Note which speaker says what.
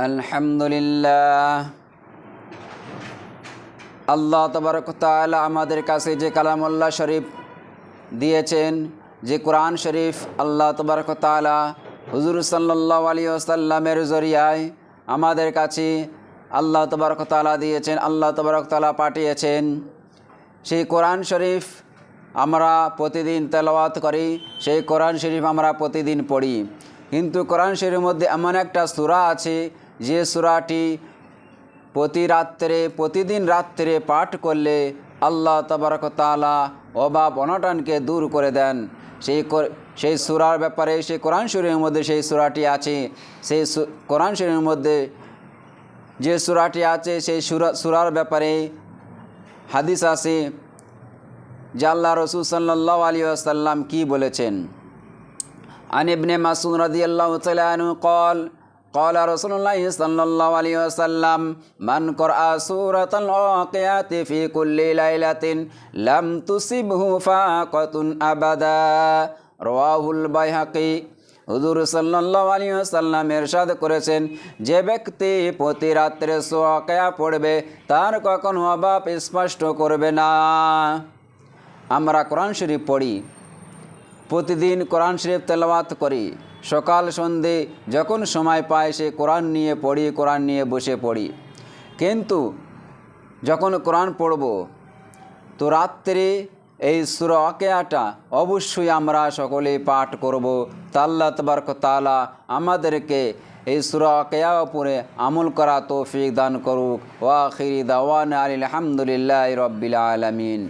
Speaker 1: আলহামদুলিল্লাহ। আল্লাহ তাবারক ওয়া তাআলা আমাদের কাছে যে কালামুল্লাহ শরীফ দিয়েছেন, যে কোরআন শরীফ আল্লাহ তাবারক ওয়া তাআলা হুজুর সাল্লাল্লাহু আলাইহি ওয়াসাল্লামের জরিয়ায় আমাদের কাছে আল্লাহ তাবারক ওয়া তাআলা দিয়েছেন, আল্লাহ তাবারক ওয়া তাআলা পাঠিয়েছেন। সেই কোরআন শরীফ আমরা প্রতিদিন তেলাওয়াত করি, সেই কোরআন শরীফ আমরা প্রতিদিন পড়ি। কিন্তু কোরআন শরীফের মধ্যে এমন একটা সূরা আছে যে সূরাটি প্রতিদিন রাত্রে পাঠ করলে আল্লাহ তাবারক ওয়া তাআলা অভাব অনটনকে দূর করে দেন। সেই সূরার ব্যাপারে সেই কোরআন শরীফের মধ্যে সেই সূরাটি আছে। সেই কোরআন শরীফের মধ্যে যে সূরাটি আছে সেই সূরার ব্যাপারে হাদিস আছে যে আল্লাহ রাসূল সাল্লাল্লাহু আলাইহি ওয়াসাল্লাম কি বলেছেন। আন ইবনে মাসউদ রাদিয়াল্লাহু তাআলা আনহু قال قال رسول الله صلى الله عليه وسلم من قرأ سورة الواقعة في كل ليلة لم تصبه فاقة أبدا رواه البيهقي। হুজুর সাল্লাল্লাহু আলাইহি ওয়াসাল্লাম ইরশাদ করেছেন, যে ব্যক্তি প্রতি রাত্রে সূরা ওয়াকিয়া পড়বে তার কখনো অভাব স্পষ্ট করবে না। আমরা কোরআন শরীফ পড়ি, প্রতিদিন কোরআন শরীফ তেলাওয়াত করি, সকাল সন্ধে যখন সময় পাই সে কোরআন নিয়ে পড়ি, কোরআন নিয়ে বসে পড়ি। কিন্তু যখন কোরআন পড়ব তো রাত্রে এই সূরা ওয়াকিয়াটা অবশ্যই আমরা সকলে পাঠ করব। তা আল্লাহ তাবারক ওয়া তাআলা আমাদেরকে এই সূরা ওয়াকিয়ার উপরে আমল করা তৌফিক দান করুক। ওয়া আখিরি দাওয়ানা আলহামদুলিল্লাহি রাব্বিল আলামিন।